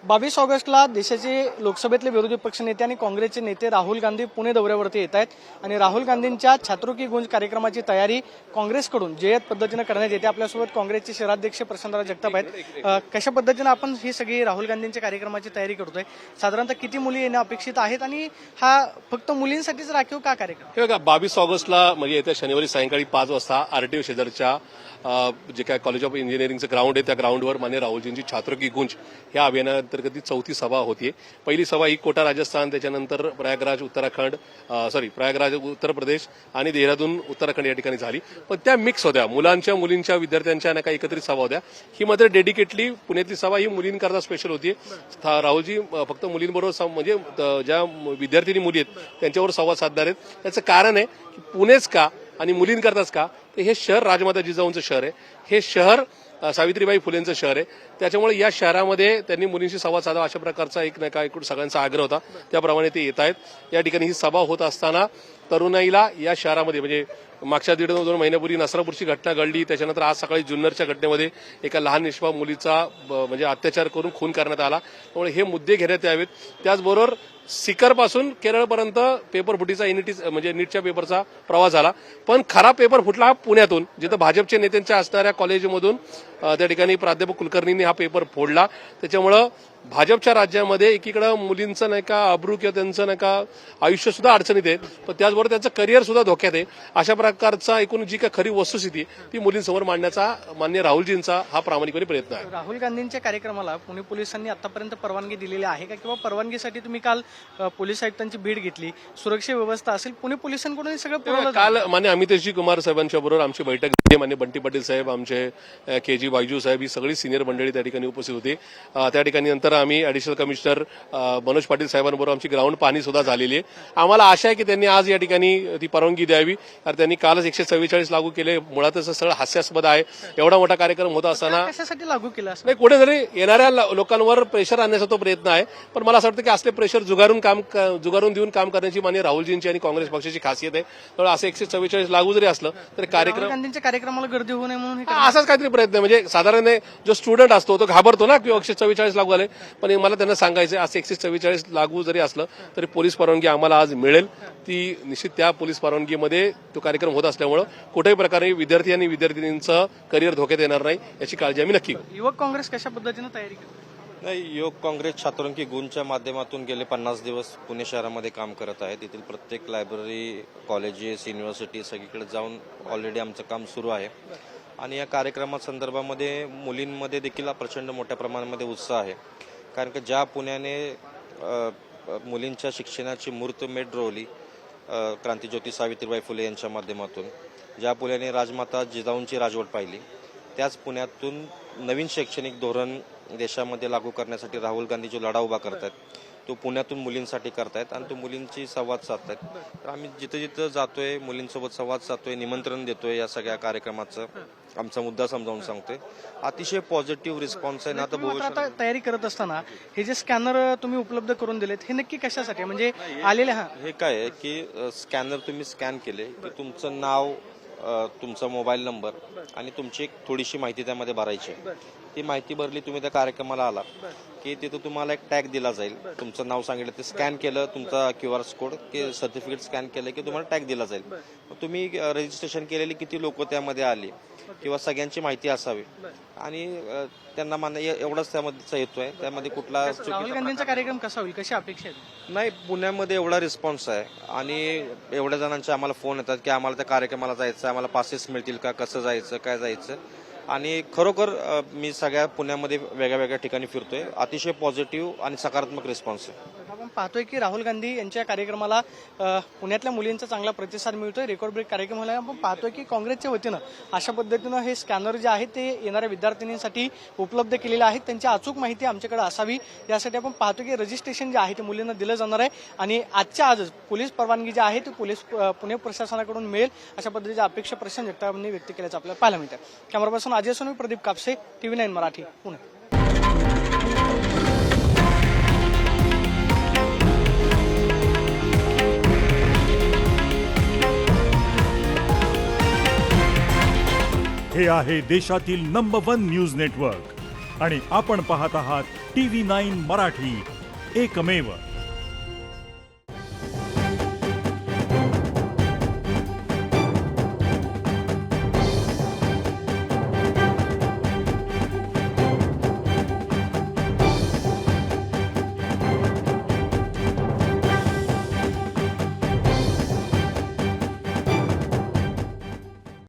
22 ऑगस्टला देशाचे लोकसभेतले विरोधी पक्षनेते आणि काँग्रेसचे नेते राहुल गांधी पुणे दौऱ्यावरती येत आहेत आणि राहुल गांधींच्या छात्रों की गूंज कार्यक्रमाची तयारी काँग्रेसकडून जय्यत पद्धतीने करण्यात येते। आपल्यासोबत काँग्रेसचे शहराध्यक्ष प्रशांतराव जगताप आहेत। कशा पद्धतीने आपण ही सगळी राहुल गांधींच्या कार्यक्रमाची तयारी करतोय, साधारणतः किती मुली येणं अपेक्षित आहेत आणि हा फक्त मुलींसाठीच राखीव का कार्यक्रम? हे बघा, 22 ऑगस्टला म्हणजे येत्या शनिवारी सायंकाळी 5 वाजता आरटीओ शेजारच्या जे काय कॉलेज ऑफ इंजिनिअरिंगचं ग्राउंड आहे त्या ग्राउंडवर मान्य राहुलजींची छात्रों की गूंज या अभियानांतर्गत चौथी सभा होतीये। पहिली सभा ही कोटा राजस्थान, त्याच्यानंतर प्रयागराज उत्तर प्रदेश आणि देहरादून उत्तराखंड या ठिकाणी झाली। पण त्या मिक्स होत्या, मुलांच्या मुलींच्या विद्यार्थ्यांच्या काही एकत्रित सभा होत्या। ही मात्र डेडिकेटली पुण्यातली सभा ही मुलींकरता स्पेशल होती। राहुलजी फक्त मुलींबरोबर म्हणजे ज्या विद्यार्थिनी मुली आहेत त्यांच्यावर संवाद साधणार आहेत। त्याचं कारण आहे की पुणेच का आणि मुलींकरताच का, तर हे शहर राजमाता जिजाऊंचं शहर आहे, हे शहर सावित्रीबाई फुलेंचं शहर आहे। त्याच्यामुळे या शहरामध्ये त्यांनी मुलींशी संवाद साधावा अशा प्रकारचा एक नाही का एकूण सगळ्यांचा आग्रह होता, त्याप्रमाणे ते येत आहेत। या ठिकाणी ही सभा होत असताना तरुणाईला या शहरामध्ये म्हणजे मागच्या 1.5-2 महिन्यापूर्वी नसरापूरची घटना घडली, त्याच्यानंतर आज सकाळी जुन्नरच्या घटनेमध्ये एका लहान निष्पाप मुलीचा म्हणजे अत्याचार करून खून करण्यात आला। त्यामुळे हे मुद्दे घेण्यात यावेत। त्याचबरोबर सिकरपासून केरळपर्यंत पेपर फुटीचा म्हणजे नीटच्या पेपरचा प्रवास झाला, पण खरा पेपर फुटला हा पुण्यातून, जिथं भाजपचे नेत्यांच्या असणाऱ्या कॉलेजमधून त्या ठिकाणी प्राध्यापक कुलकर्णींनी हा पेपर फोडला। त्याच्यामुळं भाजपच्या राज्यामध्ये एकीकडे मुलींचं नाही का अब्रू किंवा त्यांचं नाही का आयुष्य सुद्धा अडचणीत आहे, पण त्याचबरोबर त्यांचं करिअर सुद्धा धोक्यात आहे। अशा प्रकारचा एकूण जी काही खरी वस्तुस्थिती ती मुलींसमोर मांडण्याचा मान्य राहुलजींचा हा प्रामाणिकपणे प्रयत्न आहे। राहुल गांधींच्या कार्यक्रमाला पुणे पोलिसांनी आतापर्यंत परवानगी दिलेली आहे का, किंवा परवानगीसाठी तुम्ही काल पोलीस आयुक्तांची भेट घेतली, सुरक्षा व्यवस्था असेल, पुणे पोलिसांकडून सगळं पुरवलं? काल मान्य अमितेशजी कुमार साहेबांच्या बरोबर आमची बैठक झाली। मान्य बंटी पाटील साहेब, आमचे के.जी. बायजू साहेब, ही सगळी सिनियर मंडळी त्या ठिकाणी उपस्थित होती। त्या ठिकाणी नंतर आम्ही ॲडिशनल कमिशनर मनोज पाटील साहेबांबरोबर आमची ग्राउंड पाहणी सुद्धा झालेली आहे। आम्हाला आशा आहे की त्यांनी आज या ठिकाणी ती परवानगी द्यावी, कारण त्यांनी कालच 144 लागू केले। मुळातच सगळं हास्यास्पद आहे। एवढा मोठा कार्यक्रम होत असताना कशासाठी लागू केला असं नाही, कुठेतरी येणाऱ्या लोकांवर प्रेशर आणण्याचा तो प्रयत्न आहे, पण मला असं वाटतं की असले प्रेशर जुगारून देऊन काम करण्याची मान्य राहुलजींची आणि काँग्रेस पक्षाची खासियत आहे। त्यामुळे असं 144 लागू जरी असलं तरी राहुल गांधींच्या कार्यक्रमाला गर्दी होऊ नये म्हणून हे असाच काहीतरी प्रयत्न आहे। म्हणजे साधारण जो स्टुडंट असतो तो घाबरतो ना की 144 लागू आले, पण मला त्यांना सांगायचं असं 144 लागू जरी असलं तरी पोलीस परवानगी आम्हाला आज मिळेल। ती निश्चित त्या पोलीस परवानगीमध्ये तो कार्यक्रम होत असल्यामुळे कुठल्याही प्रकारे विद्यार्थी आणि विद्यार्थिनींचं करिअर धोक्यात येणार नाही याची काळजी आम्ही नक्की घेऊ। युवक काँग्रेस कशा पद्धतीने तयारी करते? नाही, युवक काँग्रेस छात्रों की गूंजच्या माध्यमातून गेले 50 दिवस पुणे शहरामध्ये काम करत आहे। तेथील प्रत्येक लायब्ररी, कॉलेजेस, युनिव्हर्सिटी सगळीकडे जाऊन ऑलरेडी आमचं काम सुरू आहे आणि या कार्यक्रमासंदर्भामध्ये मुलींमध्ये देखील प्रचंड मोठ्या प्रमाणामध्ये उत्साह आहे, कारण की ज्या पुण्याने मुलींच्या शिक्षणाची मुहूर्तमेढ रोवली क्रांतिज्योती सावित्रीबाई फुले यांच्या माध्यमातून, ज्या पुण्याने राजमाता जिजाऊंची राजवट पाहिली, त्याच पुण्यातून नवीन शैक्षणिक धोरण देशामध्ये लागू करण्यासाठी राहुल गांधी जो लढा उभा करतायत तो पुण्यातून मुलींसाठी करतायत आणि तो मुलींची संवाद साधतायत। तर आम्ही जिथं जिथं जातोय मुलींसोबत संवाद साधतोय, निमंत्रण देतोय, या सगळ्या कार्यक्रमाचं आमचा मुद्दा समजावून सांगतोय। अतिशय पॉझिटिव्ह रिस्पॉन्स आहे ना। आता तयारी करत असताना हे जे स्कॅनर तुम्ही उपलब्ध करून दिलेत हे नक्की कशासाठी, म्हणजे आलेले हे काय आहे की स्कॅनर तुम्ही स्कॅन केले की तुमचं नाव, तुमचा मोबाईल नंबर आणि तुमची एक थोडीशी माहिती त्यामध्ये भरायची आहे। ती माहिती भरली, तुम्ही त्या कार्यक्रमाला आला की तिथं तुम्हाला एक टॅग दिला जाईल। तुमचं नाव सांगितलं, ते स्कॅन केलं, तुमचा QR कोड की सर्टिफिकेट स्कॅन केलं की तुम्हाला टॅग दिला जाईल। तुम्ही रजिस्ट्रेशन केलेली किती लोक त्यामध्ये आली किंवा सगळ्यांची माहिती असावी आणि त्यांना मान्य एवढाच त्यामध्ये येतोय। त्यामध्ये कुठला राहुल गांधींचा कार्यक्रम कसा होईल, कशी अपेक्षा आहे? नाही, पुण्यामध्ये एवढा रिस्पॉन्स आहे आणि एवढ्या जणांचे आम्हाला फोन येतात की आम्हाला त्या कार्यक्रमाला जायचं, आम्हाला पासेस मिळतील का, कसं जायचं, काय जायचं। आणि खरोखर मी सगळ्या पुण्यामध्ये वेगळ्या वेगळ्या ठिकाणी फिरतोय, अतिशय पॉझिटिव्ह आणि सकारात्मक रिस्पॉन्स आहे। आपण पाहतोय की राहुल गांधी यांच्या कार्यक्रमाला पुण्यातल्या मुलींचा चांगला प्रतिसाद मिळतोय। रेकॉर्ड ब्रेक कार्यक्रम झाला। आपण पाहतोय की काँग्रेसच्या वतीनं अशा पद्धतीनं हे स्कॅनर जे आहे ते येणाऱ्या विद्यार्थिनींसाठी उपलब्ध केलेले आहेत। त्यांची अचूक माहिती आमच्याकडे असावी यासाठी आपण पाहतो की रजिस्ट्रेशन जे आहे ते मुलींना दिलं जाणार आहे आणि आजच्या आजच पोलीस परवानगी जी आहे ती पुणे प्रशासनाकडून मिळेल अशा पद्धतीची अपेक्षा प्रशांत जगतापांनी व्यक्त केल्याचं आपल्याला पाहायला मिळतं। Camera person Ajay Sonavi, Pradeep Kapse, TV9 Marathi, Pune. हे आहे देशातील नंबर 1 न्यूज नेटवर्क आणि आपण पाहत आहात TV9 मराठी, एकमेव